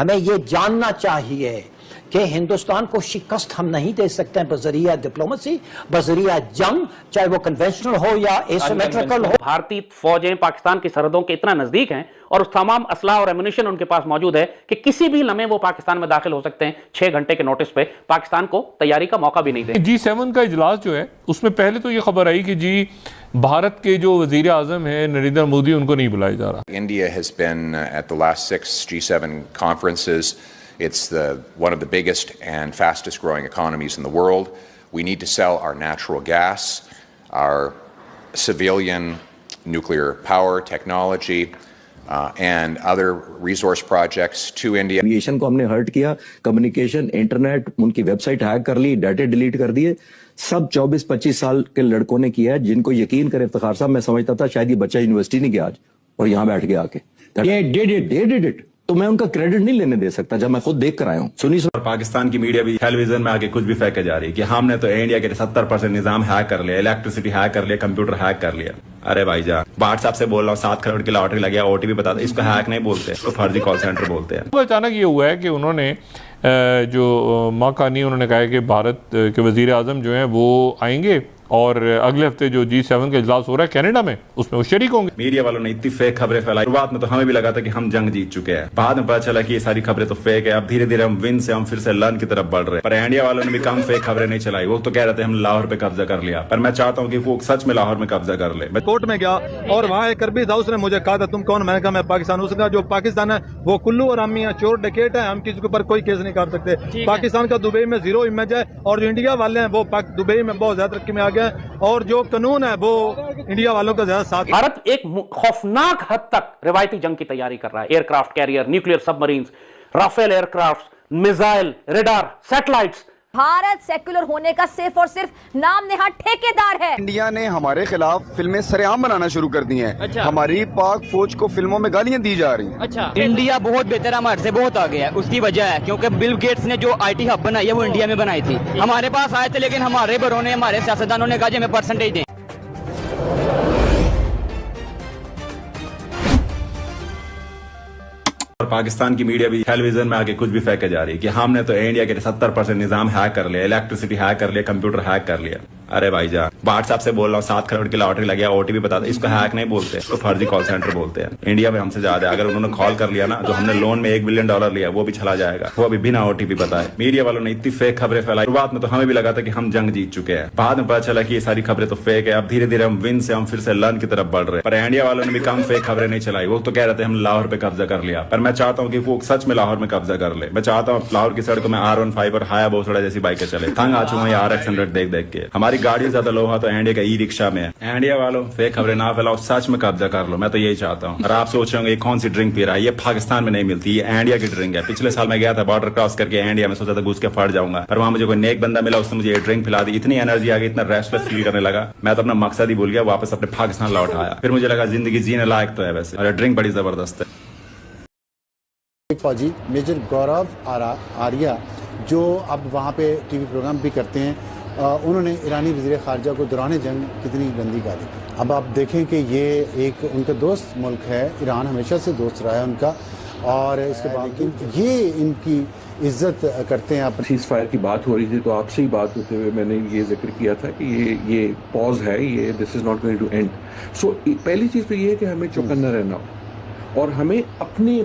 ہمیں یہ جاننا چاہیے کہ ہندوستان کو شکست ہم نہیں دے سکتے ہیں بذریعہ ڈپلومسی، بذریعہ جنگ، چاہے وہ کنونشنل ہو یا ایسیمیٹرکل ہو۔ بھارتی فوجیں پاکستان کی سرحدوں کے اتنا نزدیک ہیں اور اس تمام اسلحہ اور ایمونیشن ان کے پاس موجود ہے کہ کسی بھی لمحے وہ پاکستان میں داخل ہو سکتے ہیں 6 گھنٹے کے نوٹس پہ، پاکستان کو تیاری کا موقع بھی نہیں دیں۔ G7 کا اجلاس جو ہے اس میں پہلے تو یہ خبر آئی کہ جی بھارت کے جو وزیر اعظم ہیں نریندر مودی ان کو نہیں بلایا جا رہا۔ India has been at the last 6 G7 conferences. It's one of the biggest and fastest growing economies in the world. We need to sell our natural gas, our civilian nuclear power technology, and other resource projects to India. Aviation کو ہم نے hurt کیا، communication, internet, ان کی web site hack کر لی، data delete کر دیے، سب 24-25 سال کے لڑکوں نے کیا ہے، جن کو یقین کرے افتخار صاحب، میں سمجھتا تھا شاید یہ بچہ یونیورسٹی نہیں گیا آج اور یہاں بیٹھ گیا آ کے ڈیڈ اٹ، تو میں ان کا کریڈٹ نہیں لینے دے سکتا جب میں خود دیکھ کر آیا ہوں۔ اور پاکستان کی میڈیا بھی ٹیلی ویژن میں آگے کچھ بھی پھینکے جا رہی ہے کہ ہم نے تو انڈیا کے 70% نظام ہیک کر لیا، الیکٹریسٹی ہیک کر لیا، کمپیوٹر ہیک کر لیا۔ ارے بھائی جان، واٹس ایپ سے بول رہا ہوں 7 کروڑ کی لاٹری لگیا، او ٹی پی بتا دیں، اس کو ہیک نہیں بولتے، اس کو فرضی کال سینٹر بولتے ہیں۔ اچانک یہ ہوا ہے کہ انہوں نے جو ماکانی انہوں نے کہا ہے کہ بھارت کے وزیر اعظم جو ہیں وہ آئیں گے اور اگلے ہفتے جو G7 کا اجلاس ہو رہا ہے کینیڈا میں اس میں وہ شریک ہوں گے۔ میڈیا والوں نے اتنی فیک خبریں پھیلائی، شروعات میں تو ہمیں بھی لگا تھا کہ ہم جنگ جیت چکے ہیں، بعد میں پتا چلا کہ یہ ساری خبریں تو فیک ہے۔ اب دھیرے دھیرے ہم ون سے ہم پھر سے لرن کی طرف بڑھ رہے ہیں، پر انڈیا والوں نے بھی کم فیک خبریں نہیں چلائی۔ وہ تو کہہ رہے تھے ہم لاہور پہ قبضہ کر لیا، پر میں چاہتا ہوں کہ وہ سچ میں لاہور میں قبضہ کر لے۔ میں کورٹ میں گیا اور وہاں ایک عربی تھا، اس نے مجھے کہا تھا تم کون؟ میں نے کہا میں پاکستان۔ اس نے کہا جو پاکستان ہے وہ کلو اور امی ہیں، چور ڈکیٹ ہیں، ہم کسی کے اوپر کوئی کیس نہیں کر سکتے۔ پاکستان کا دبئی میں 0 امیج ہے، اور جو انڈیا والے ہیں وہ دبئی میں بہت زیادہ ترقی میں آ گئے ہیں، اور جو قانون ہے وہ انڈیا والوں کا زیادہ ساتھ۔ بھارت ایک خوفناک حد تک روایتی جنگ کی تیاری کر رہا ہے، aircraft carrier, nuclear submarines, Rafale aircraft, missile, radar, satellites. Bharat secular ہونے کا صرف اور صرف نام نہاد ٹھیکیدار ہے۔ انڈیا نے ہمارے خلاف فلمیں سرعام بنانا شروع کر دی ہیں، ہماری پاک فوج کو فلموں میں گالیاں دی جا رہی ہیں۔ انڈیا بہت بہتر ہے، ہمارے سے بہت آگے ہے، اس کی وجہ ہے کیونکہ بل گیٹس نے جو آئی ٹی ہب بنائی ہے وہ انڈیا میں بنائی تھی۔ ہمارے پاس آئے تھے لیکن ہمارے بڑوں نے، ہمارے سیاستدانوں نے کہا جی ہمیں پرسنٹیج دیں۔ اور پاکستان کی میڈیا بھی ٹیلی ویژن میں آگے کچھ بھی پھینکے جا رہی ہے کہ ہم نے تو انڈیا کے 70% نظام ہیک کر لیا، الیکٹریسٹی ہیک کر لیا، کمپیوٹر ہیک کر لیا۔ ارے بھائی جان، واٹس ایپ سے بول رہا ہوں 7 کروڑ کی لاٹری لگیا، او ٹی پی بتا دیں، اس کو ہیک نہیں بولتے، اس کو فرضی کال سینٹر بولتے ہیں۔ انڈیا میں ہم سے زیادہ اگر انہوں نے کال کر لیا نا، جو ہم نے لون میں $1 بلین لیا وہ بھی چلا جائے گا، وہ ابھی بنا او ٹی پی بتائے۔ میڈیا والوں نے اتنی فیک خبریں پھیلائی، شروعات میں تو ہمیں بھی لگا تھا کہ ہم جنگ جیت چکے ہیں، بعد میں پتا چلا کہ یہ ساری خبریں تو فیک ہے۔ اب دھیرے دھیرے ہم ون سے ہم پھر سے لرن کی طرف بڑھ رہے ہیں، پر انڈیا والوں نے بھی کم فیک خبریں نہیں چلائی۔ وہ تو کہہ رہے تھے ہم لاہور پہ قبضہ کر لیا، پر میں چاہتا ہوں کہ وہ سچ میں لاہور میں قبضہ کر لے۔ میں چاہتا ہوں لاہور کی سڑکوں میں R15 اور ہایا جیسی بائکیں چلے۔ تنگ آ چکا ہوں یہ RX100 دیکھ کے۔ ہماری گاڑی زیادہ لو تو انڈیا کا ای رکشا میں ہے۔ انڈیا والوں فیک خبریں نہ پھیلاؤ، سچ میں قبضہ کر لو، میں تو یہی چاہتا ہوں۔ اور آپ سوچ رہے ہوں گے یہ کون سی ڈرنک پی رہا ہے، یہ پاکستان میں نہیں ملتی، یہ انڈیا کی ڈرنک ہے۔ پچھلے سال میں گیا تھا بارڈر کراس کر کے انڈیا میں، سوچا تھا گھس کے پھٹ جاؤں گا، پر وہاں مجھے کوئی نیک بندہ ملا، اس نے مجھے یہ ڈرنک پلا دی، اتنی انرجی آ گئی، اتنا ریسٹلیس فیل کرنے لگا، میں تو اپنا مقصد ہی بھول گیا، واپس اپنے پاکستان لوٹ آیا۔ پھر مجھے لگا زندگی جینے لائق تو ہے ویسے، اور ڈرنک بڑی زبردست ہے۔ فوجی میجر گورو آریہ جو اب وہاں پہ ٹی وی پروگرام بھی کرتے ہیں، انہوں نے ایرانی وزیر خارجہ کو دوران جنگ کتنی گندی گالی۔ اب آپ دیکھیں کہ یہ ایک ان کا دوست ملک ہے، ایران ہمیشہ سے دوست رہا ہے ان کا، اور اس کے بعد یہ ان کی عزت کرتے ہیں۔ سیز فائر کی بات ہو رہی تھی تو آپ سے ہی بات ہوتے ہوئے میں نے یہ ذکر کیا تھا کہ یہ پاز ہے، یہ this is not going to end. So پہلی چیز تو یہ ہے کہ ہمیں چوکنا رہنا ہو، اور ہمیں اپنے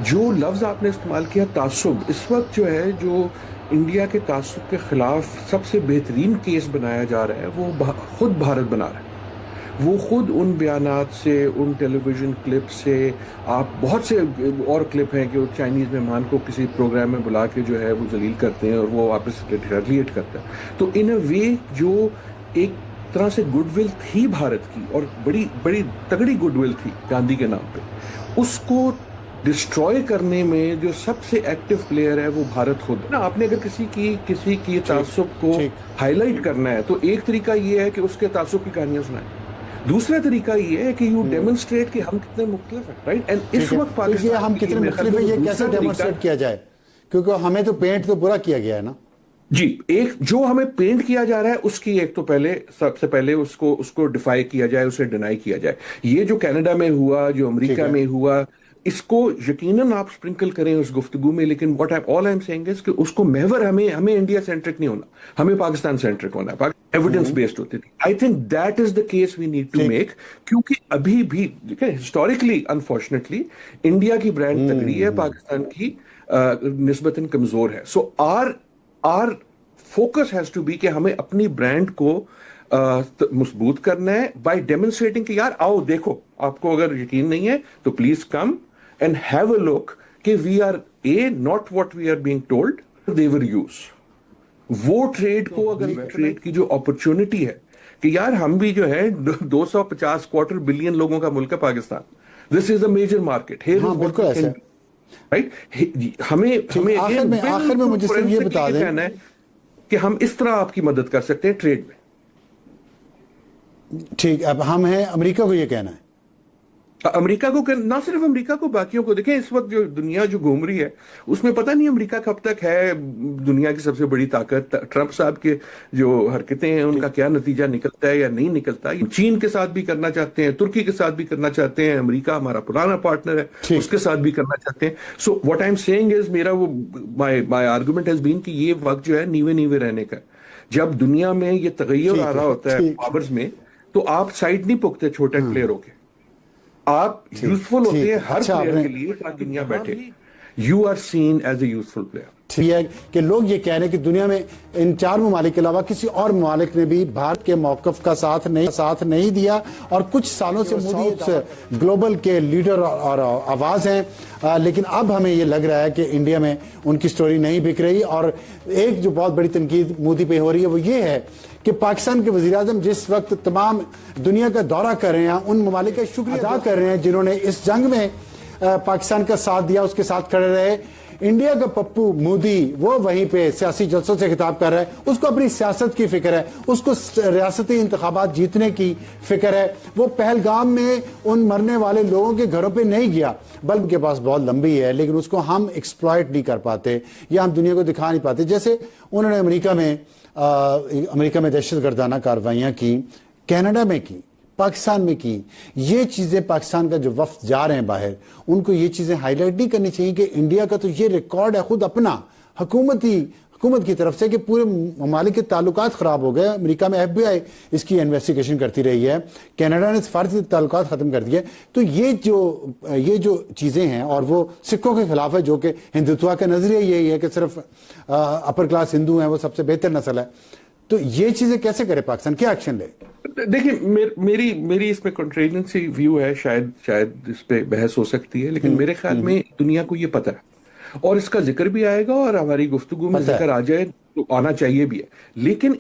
جو لفظ آپ نے استعمال کیا تعصب، اس وقت جو ہے جو انڈیا کے تعصب کے خلاف سب سے بہترین کیس بنایا جا رہا ہے وہ خود بھارت بنا رہا ہے۔ وہ خود ان بیانات سے، ان ٹیلی ویژن کلپ سے، آپ بہت سے اور کلپ ہیں کہ وہ چائنیز مہمان کو کسی پروگرام میں بلا کے جو ہے وہ ذلیل کرتے ہیں اور وہ واپس ریٹیلیٹ کرتا ہے۔ تو ان اے وے جو ایک طرح سے گڈ ول تھی بھارت کی، اور بڑی بڑی تگڑی گڈ ول تھی گاندھی کے نام پہ، اس کو ڈسٹروائے کرنے میں جو سب سے ایکٹیو پلیئر ہے وہ بھارت خود ہے۔ آپ نے اگر کسی کی تعصب کو ہائی لائٹ کرنا ہے تو ایک طریقہ یہ ہے کہ اس کے تعصب کی کہانیاں سنائیں، دوسرا طریقہ یہ ہے کہ یو ڈیمونسٹریٹ کہ ہم کتنے مختلف ہیں، رائٹ؟ اینڈ اس وقت پاکستان ہم کتنے مختلف ہیں یہ کیسے ڈیمونسٹریٹ کیا جائے، کیونکہ ہمیں تو پینٹ تو برا کیا گیا ہے نا۔ جی، ایک جو ہمیں پینٹ کیا جا رہا ہے اس کی ایک تو پہلے سب سے پہلے اس کو ڈیفائی کیا جائے، اسے ڈینائی کیا جائے۔ یہ جو کینیڈا میں ہوا، جو امریکہ میں ہوا، اس کو یقیناً آپ اسپرنکل کریں اس گفتگو میں، لیکن آل آئی ایم سیئنگ از کہ اس کو محور ہمیں انڈیا سینٹرک نہیں ہونا، ہمیں پاکستان سینٹرک ہونا ہے، ایویڈنس بیسڈ ہوتی تھی. I think that is the case we need to make, کیونکہ ابھی بھی دیکھیں ہسٹوریکلی انفارچونیٹلی انڈیا کی برانڈ تگڑی ہے، پاکستان کی نسبتاً کمزور ہے. So our focus has to be کہ ہمیں اپنی برانڈ کو مضبوط کرنا ہے بائی ڈیمونسٹریٹنگ کہ یار آؤ دیکھو، آپ کو اگر یقین نہیں ہے تو please come and have a look کہ we are not what we are being told they were used. وہ ٹریڈ کو اگر ٹریڈ کی جو اپرچونٹی ہے کہ یار ہم بھی جو ہے 250 بلین لوگوں کا ملک ہے پاکستان، دس از اے میجر مارکیٹ، بالکل ایسا رائٹ. ہمیں آخر میں مجھے صرف یہ بتا دیں کہنا ہے کہ ہم اس طرح آپ کی مدد کر سکتے ہیں ٹریڈ میں. ٹھیک، اب ہم ہیں امریکہ کو یہ کہنا ہے، امریکہ کو نہ صرف امریکہ کو، باقیوں کو. دیکھیں اس وقت جو دنیا جو گھوم رہی ہے اس میں پتہ نہیں امریکہ کب تک ہے دنیا کی سب سے بڑی طاقت. ٹرمپ صاحب کے جو حرکتیں ہیں ان کا کیا نتیجہ نکلتا ہے یا نہیں نکلتا. چین کے ساتھ بھی کرنا چاہتے ہیں، ترکی کے ساتھ بھی کرنا چاہتے ہیں، امریکہ ہمارا پرانا پارٹنر ہے اس کے ساتھ بھی کرنا چاہتے ہیں. So what I am seeing is, میرا وہ مائی آرگومنٹ ہیز بین کہ یہ وقت جو ہے نیوے رہنے کا. جب دنیا میں یہ تغیر آ رہا ہوتا ہے پاورز میں، تو آپ سائڈ نہیں پکتے چھوٹے پلیئروں کے، آپ یوزفل ہوتے ہیں ہر پلیئر کے لیے تاکہ دنیا بیٹھے. You are seen as a useful player. ٹھیک ہے کہ لوگ یہ کہہ رہے ہیں کہ دنیا میں ان 4 ممالک کے علاوہ کسی اور ممالک نے بھی بھارت کے موقف کا ساتھ نہیں دیا، اور کچھ سالوں سے مودی گلوبل کے لیڈر اور آواز ہیں. لیکن اب ہمیں یہ لگ رہا ہے کہ انڈیا میں ان کی سٹوری نہیں بک رہی. اور ایک جو بہت بڑی تنقید مودی پہ ہو رہی ہے وہ یہ ہے کہ پاکستان کے وزیراعظم جس وقت تمام دنیا کا دورہ کر رہے ہیں، ان ممالک کا شکریہ ادا کر رہے ہیں جنہوں نے اس جنگ میں پاکستان کا ساتھ دیا، اس کے ساتھ کھڑے رہے. انڈیا کا پپو مودی وہ وہیں پہ سیاسی جلسوں سے خطاب کر رہا ہے، اس کو اپنی سیاست کی فکر ہے، اس کو ریاستی انتخابات جیتنے کی فکر ہے. وہ پہلگام میں ان مرنے والے لوگوں کے گھروں پہ نہیں گیا، بلکہ کے پاس بہت لمبی ہے لیکن اس کو ہم ایکسپلائٹ نہیں کر پاتے یا ہم دنیا کو دکھا نہیں پاتے. جیسے انہوں نے امریکہ میں دہشت گردانہ کارروائیاں کی، کینیڈا میں کی، پاکستان میں کی. یہ چیزیں پاکستان کا جو وفد جا رہے ہیں باہر، ان کو یہ چیزیں ہائی لائٹ نہیں کرنی چاہیے کہ انڈیا کا تو یہ ریکارڈ ہے خود اپنا حکومت کی طرف سے کہ پورے ممالک کے تعلقات خراب ہو گئے. امریکہ میں FBI اس کی انویسٹیگیشن کرتی رہی ہے، کینیڈا نے سفارتی تعلقات ختم کر دیے. تو یہ جو چیزیں ہیں، اور وہ سکھوں کے خلاف ہے، جو کہ ہندوتوا کا نظریہ یہی ہے کہ صرف اپر کلاس ہندو ہیں وہ سب سے بہتر نسل ہے. تو یہ چیزیں کیسے کرے پاکستان، کیا ایکشن لے؟ دیکھیں میری اس میں کنٹرینسی ویو ہے، شاید اس پہ بحث ہو سکتی ہے، لیکن میرے خیال میں دنیا کو یہ پتہ ہے اور اس کا ذکر بھی آئے گا، اور ہماری گفتگو میں ذکر آ جائے تو آنا چاہیے بھی ہے. لیکن